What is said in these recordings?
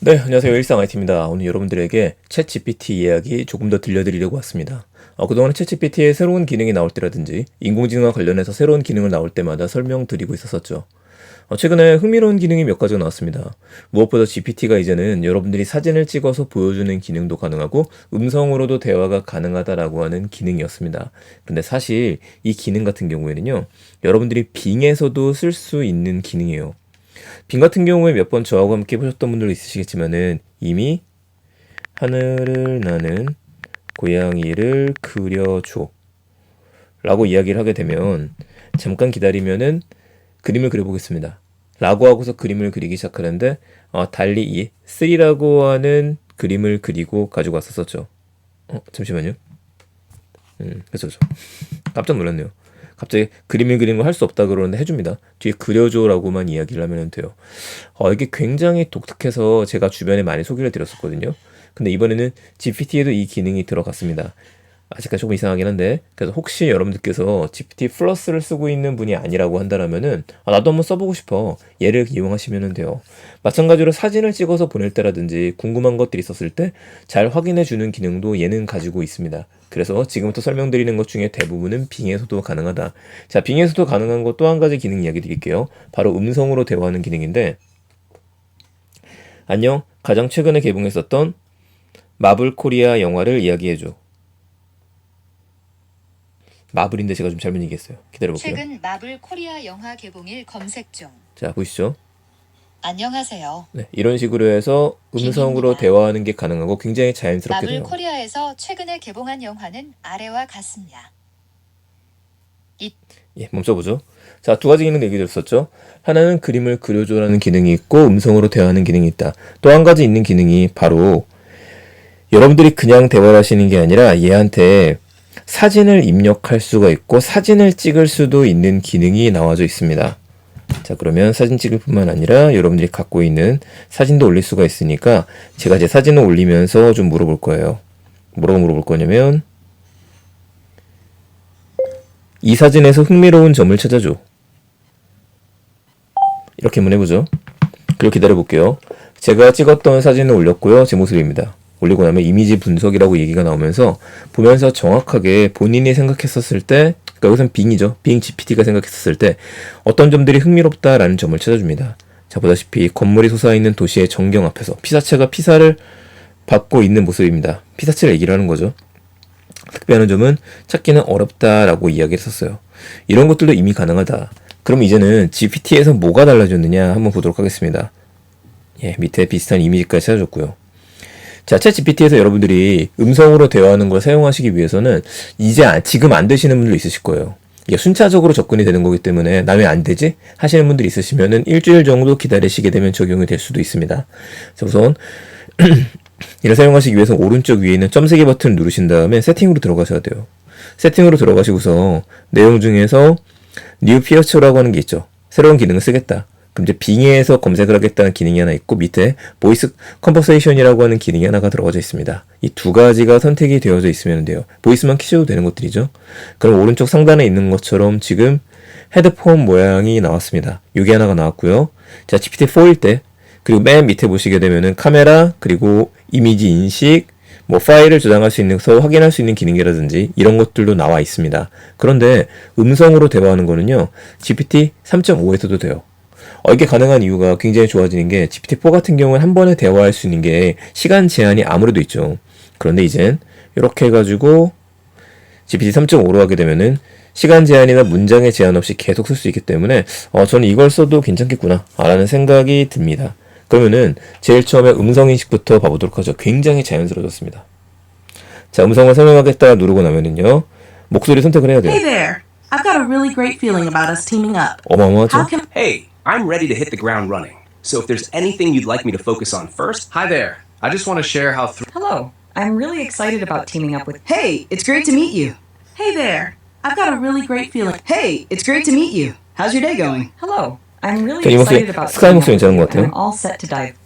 네, 안녕하세요. 일상 IT입니다. 오늘 여러분들에게 챗GPT 이야기 조금 더 들려드리려고 왔습니다. 그동안 챗GPT에 새로운 기능이 나올 때라든지 인공지능과 관련해서 새로운 기능을 나올 때마다 설명드리고 있었었죠. 최근에 흥미로운 기능이 몇 가지가 나왔습니다. 무엇보다 GPT가 이제는 여러분들이 사진을 찍어서 보여주는 기능도 가능하고 음성으로도 대화가 가능하다라고 하는 기능이었습니다. 근데 사실 이 기능 같은 경우에는요, 여러분들이 빙에서도 쓸 수 있는 기능이에요. 빙 같은 경우에 몇 번 저하고 함께 보셨던 분들도 있으시겠지만은 이미 하늘을 나는 고양이를 그려줘 라고 이야기를 하게 되면 잠깐 기다리면은 그림을 그려보겠습니다 라고 하고서 그림을 그리기 시작하는데 달리 이 3라고 하는 그림을 그리고 가지고 왔었죠. 잠시만요. 그쵸. 깜짝 놀랐네요. 갑자기 그림을 그리는 거 할 수 없다 그러는데 해줍니다. 뒤에 그려줘라고만 이야기를 하면 돼요. 이게 굉장히 독특해서 제가 주변에 많이 소개를 드렸었거든요. 근데 이번에는 GPT에도 이 기능이 들어갔습니다. 아직까지 조금 이상하긴 한데, 그래서 혹시 여러분들께서 GPT 플러스를 쓰고 있는 분이 아니라고 한다면은 나도 한번 써보고 싶어, 얘를 이용하시면 돼요. 마찬가지로 사진을 찍어서 보낼 때라든지 궁금한 것들이 있었을 때 잘 확인해 주는 기능도 얘는 가지고 있습니다. 그래서 지금부터 설명드리는 것 중에 대부분은 빙에서도 가능하다. 자, 빙에서도 가능한 것 또 한 가지 기능 이야기 드릴게요. 바로 음성으로 대화하는 기능인데, 안녕, 가장 최근에 개봉했었던 마블 코리아 영화를 이야기해줘. 마블인데 제가 좀 잘못 얘기했어요. 기다려볼게요. 최근 마블 코리아 영화 개봉일 검색 중. 자, 보시죠. 안녕하세요. 네, 이런 식으로 해서 음성으로 빙입니다. 대화하는 게 가능하고 굉장히 자연스럽게 마블 돼요. 코리아에서 최근에 개봉한 영화는 아래와 같습니다. 예, 멈춰보죠. 자, 두 가지 기능 얘기 들었었죠. 하나는 그림을 그려줘라는 기능이 있고 음성으로 대화하는 기능이 있다. 또 한 가지 있는 기능이 바로 여러분들이 그냥 대화를 하시는 게 아니라 얘한테 사진을 입력할 수가 있고 사진을 찍을 수도 있는 기능이 나와져 있습니다. 자, 그러면 사진 찍을 뿐만 아니라 여러분들이 갖고 있는 사진도 올릴 수가 있으니까 제가 제 사진을 올리면서 좀 물어볼 거예요. 뭐라고 물어볼 거냐면 이 사진에서 흥미로운 점을 찾아줘. 이렇게 한번 해보죠. 그리고 기다려볼게요. 제가 찍었던 사진을 올렸고요. 제 모습입니다. 올리고 나면 이미지 분석이라고 얘기가 나오면서 보면서 정확하게 본인이 생각했었을 때, 그러니까 여기서는 빙이죠. 빙 GPT가 생각했었을 때 어떤 점들이 흥미롭다라는 점을 찾아줍니다. 자, 보다시피 건물이 솟아있는 도시의 전경 앞에서 피사체가 피사를 받고 있는 모습입니다. 피사체를 얘기를 하는 거죠. 특별한 점은 찾기는 어렵다라고 이야기를 했었어요. 이런 것들도 이미 가능하다. 그럼 이제는 GPT에서 뭐가 달라졌느냐 한번 보도록 하겠습니다. 예, 밑에 비슷한 이미지까지 찾아줬고요. 자, 챗 GPT에서 여러분들이 음성으로 대화하는 걸 사용하시기 위해서는 지금 안 되시는 분들 있으실 거예요. 이게 순차적으로 접근이 되는 거기 때문에 나 왜 안 되지? 하시는 분들이 있으시면은 일주일 정도 기다리시게 되면 적용이 될 수도 있습니다. 자, 우선 이를 사용하시기 위해서 오른쪽 위에 있는 점 3개 버튼을 누르신 다음에 세팅으로 들어가셔야 돼요. 세팅으로 들어가시고서 내용 중에서 New Feature라고 하는 게 있죠. 새로운 기능을 쓰겠다. 그럼 이제 빙에서 검색을 하겠다는 기능이 하나 있고 밑에 보이스 컨버세이션이라고 하는 기능이 하나가 들어가져 있습니다. 이 두 가지가 선택이 되어져 있으면 돼요. 보이스만 키셔도 되는 것들이죠. 그럼 오른쪽 상단에 있는 것처럼 지금 헤드폰 모양이 나왔습니다. 이게 하나가 나왔고요. 자, GPT-4일 때 그리고 맨 밑에 보시게 되면은 카메라 그리고 이미지 인식 뭐 파일을 저장할 수 있는 확인할 수 있는 기능이라든지 이런 것들도 나와 있습니다. 그런데 음성으로 대화하는 거는요. GPT 3.5에서도 돼요. 이게 가능한 이유가 굉장히 좋아지는 게 GPT-4 같은 경우는 한 번에 대화할 수 있는 게 시간 제한이 아무래도 있죠. 그런데 이젠 이렇게 해가지고 GPT 3.5로 하게 되면은 시간 제한이나 문장의 제한 없이 계속 쓸 수 있기 때문에 저는 이걸 써도 괜찮겠구나 라는 생각이 듭니다. 그러면은 제일 처음에 음성 인식부터 봐보도록 하죠. 굉장히 자연스러워졌습니다. 자, 음성을 설명하겠다 누르고 나면은요. 목소리 선택을 해야 돼요. Hey there. I've got a really great feeling about us teaming up. 어마어마하죠? How can Hey, I'm ready to hit the ground running. So if there's anything you'd like me to focus on first, Hi there. I just want to share how Hello. I'm really excited about teaming up with. Hey, it's great to meet you. Hey there. I've got a really great feeling. Hey, it's great to meet you. How's your day going? Hello. I'm really 이 목소리, excited about 스카이 teaming up 목소리 with 괜찮은 you, 것 같아요. and I'm all set to dive.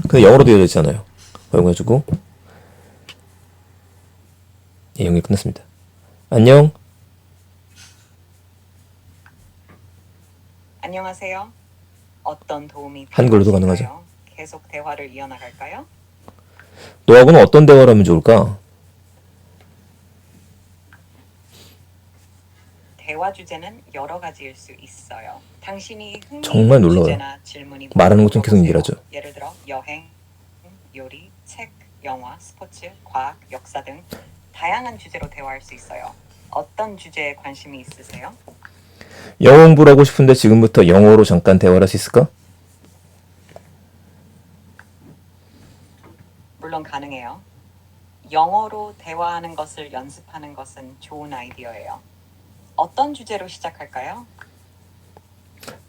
근데 영어로 되어져 있잖아요. 그래가지고 예, 영이 끝났습니다. 안녕. 안녕하세요. 어떤 도움이 한글로도 필요하실까요? 가능하죠. 계속 대화를 이어나갈까요? 너하고는 어떤 대화를 하면 좋을까? 대화 주제는 여러 가지일 수 있어요. 당신이 정말 흥미있는 놀라워요. 주제나 질문이 말하는 것 좀 계속 물어보세요. 얘기를 하죠. 예를 들어 여행, 요리, 책, 영화, 스포츠, 과학, 역사 등 다양한 주제로 대화할 수 있어요. 어떤 주제에 관심이 있으세요? 영어 공부를 하고 싶은데 지금부터 영어로 잠깐 대화를 할 수 있을까? 물론 가능해요. 영어로 대화하는 것을 연습하는 것은 좋은 아이디어예요. 어떤 주제로 시작할까요?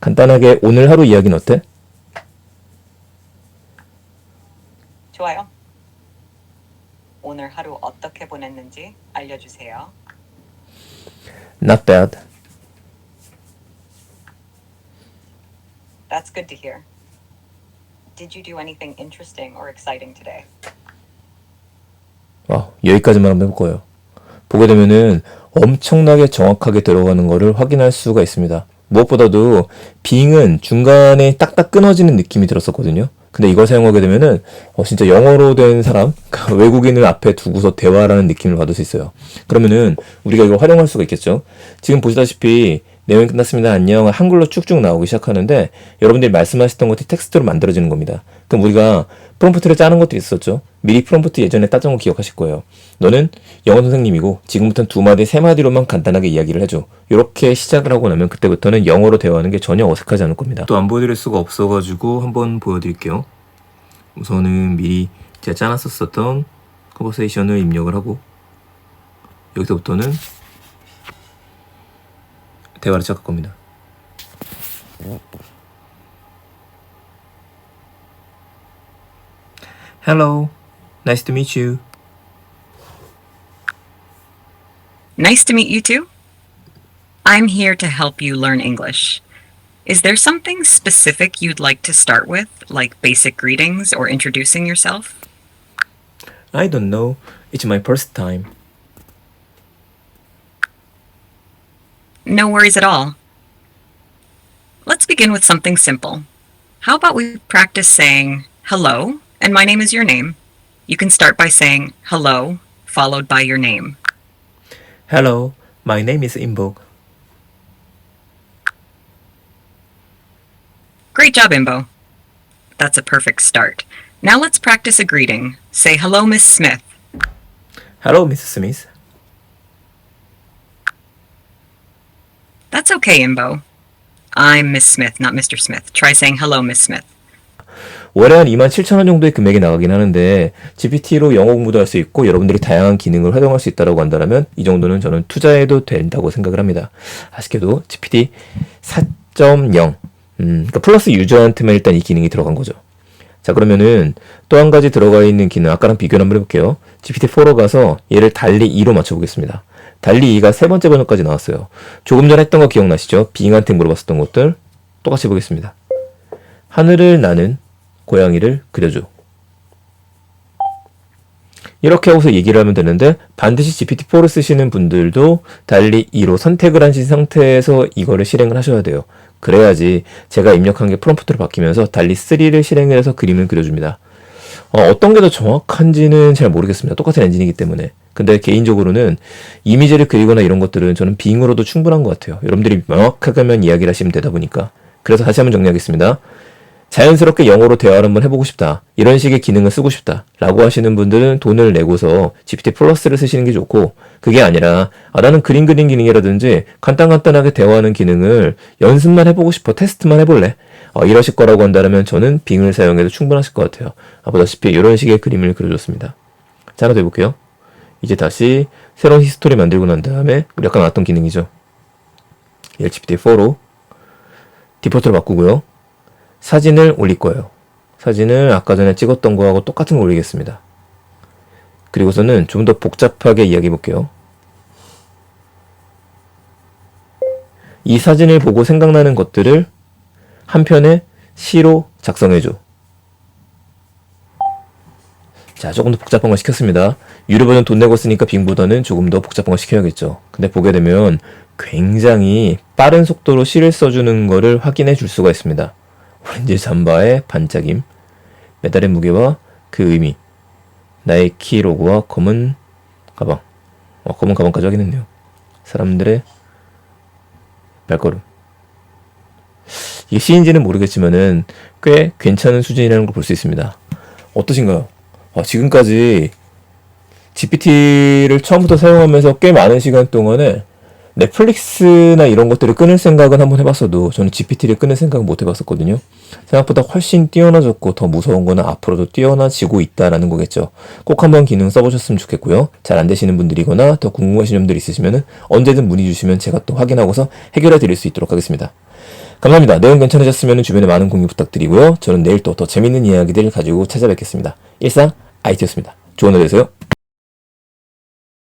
간단하게 오늘 하루 이야기는 어때? 좋아요. 오늘 하루 어떻게 보냈는지 알려주세요. Not bad. That's good to hear. Did you do anything interesting or exciting today? 여기까지만 한번 해볼 거예요. 보게 되면은 엄청나게 정확하게 들어가는 거를 확인할 수가 있습니다. 무엇보다도 빙은 중간에 딱딱 끊어지는 느낌이 들었었거든요. 근데 이걸 사용하게 되면은 진짜 영어로 된 사람, 그러니까 외국인을 앞에 두고서 대화라는 느낌을 받을 수 있어요. 그러면은 우리가 이걸 활용할 수가 있겠죠. 지금 보시다시피 내용이 끝났습니다. 안녕. 한글로 쭉쭉 나오기 시작하는데 여러분들이 말씀하셨던 것이 텍스트로 만들어지는 겁니다. 그럼 우리가 프롬프트를 짜는 것도 있었죠. 미리 프롬프트 예전에 땄던 거 기억하실 거예요. 너는 영어 선생님이고 지금부터는 2마디, 3마디로만 간단하게 이야기를 해줘. 이렇게 시작을 하고 나면 그때부터는 영어로 대화하는 게 전혀 어색하지 않을 겁니다. 또 안 보여드릴 수가 없어가지고 한번 보여드릴게요. 우선은 미리 제가 짜놨었던 컨버세이션을 입력을 하고 여기서부터는 대화를 시작할 겁니다. Hello, nice to meet you. Nice to meet you too. I'm here to help you learn English. Is there something specific you'd like to start with, like basic greetings or introducing yourself? I don't know. It's my first time. No worries at all. Let's begin with something simple. How about we practice saying hello, and my name is your name. You can start by saying hello, followed by your name. Hello, my name is Imbok. Great job, Imbo. That's a perfect start. Now let's practice a greeting. Say hello, Miss Smith. Hello, Mrs. Smith. That's okay, Imbo. I'm Miss Smith, not Mr. Smith. Try saying hello, Miss Smith. 월에 한 27,000원 정도의 금액이 나가긴 하는데 GPT로 영어 공부도 할 수 있고 여러분들이 다양한 기능을 활용할 수 있다고 한다면 이 정도는 저는 투자해도 된다고 생각을 합니다. 아쉽게도 GPT 4.0 그러니까 플러스 유저한테만 일단 이 기능이 들어간 거죠. 자, 그러면은 또 한 가지 들어가 있는 기능 아까랑 비교를 한번 해볼게요. GPT-4로 가서 얘를 달리 2로 맞춰보겠습니다. 달리 2가 세 번째 번역까지 나왔어요. 조금 전에 했던 거 기억나시죠? 빙한테 물어봤었던 것들 똑같이 해보겠습니다. 하늘을 나는 고양이를 그려줘. 이렇게 하고서 얘기를 하면 되는데 반드시 GPT-4를 쓰시는 분들도 달리 2로 선택을 하신 상태에서 이거를 실행을 하셔야 돼요. 그래야지 제가 입력한 게 프롬프트로 바뀌면서 달리 3를 실행을 해서 그림을 그려줍니다. 어떤 게 더 정확한지는 잘 모르겠습니다. 똑같은 엔진이기 때문에. 근데 개인적으로는 이미지를 그리거나 이런 것들은 저는 빙으로도 충분한 것 같아요. 여러분들이 명확하게만 이야기를 하시면 되다 보니까. 그래서 다시 한번 정리하겠습니다. 자연스럽게 영어로 대화를 한번 해보고 싶다. 이런 식의 기능을 쓰고 싶다. 라고 하시는 분들은 돈을 내고서 GPT 플러스를 쓰시는 게 좋고, 그게 아니라 나는 그림 그린 기능이라든지 간단하게 대화하는 기능을 연습만 해보고 싶어. 테스트만 해볼래. 이러실 거라고 한다면 저는 빙을 사용해도 충분하실 것 같아요. 보다시피 이런 식의 그림을 그려줬습니다. 자, 하나 더 해볼게요. 이제 다시 새로운 히스토리 만들고 난 다음에 우리 아까 나왔던 기능이죠. 얘를 GPT-4로 디폴트로 바꾸고요. 사진을 올릴 거예요. 사진을 아까 전에 찍었던 거하고 똑같은 거 올리겠습니다. 그리고서는 좀 더 복잡하게 이야기해 볼게요. 이 사진을 보고 생각나는 것들을 한 편의 시로 작성해줘. 자, 조금 더 복잡한 거 시켰습니다. 유료 버전 돈 내고 쓰니까 빙보다는 조금 더 복잡한 거 시켜야겠죠. 근데 보게 되면 굉장히 빠른 속도로 시를 써주는 거를 확인해 줄 수가 있습니다. 오렌지 잠바의 반짝임, 메달의 무게와 그 의미. 나이키 로고와 검은 가방. 검은 가방까지 확인했네요. 사람들의 발걸음. 이게 시인지는 모르겠지만은 꽤 괜찮은 수준이라는 걸 볼 수 있습니다. 어떠신가요? 지금까지 GPT를 처음부터 사용하면서 꽤 많은 시간 동안에 넷플릭스나 이런 것들을 끊을 생각은 한번 해봤어도 저는 GPT를 끊을 생각은 못 해봤었거든요. 생각보다 훨씬 뛰어나졌고 더 무서운 거는 앞으로도 뛰어나지고 있다라는 거겠죠. 꼭 한번 기능 써보셨으면 좋겠고요. 잘 안 되시는 분들이거나 더 궁금하신 점들 있으시면 언제든 문의 주시면 제가 또 확인하고서 해결해 드릴 수 있도록 하겠습니다. 감사합니다. 내용 괜찮으셨으면 주변에 많은 공유 부탁드리고요. 저는 내일 또 더 재밌는 이야기들 가지고 찾아뵙겠습니다. 일상 IT였습니다. 좋은 하루 되세요.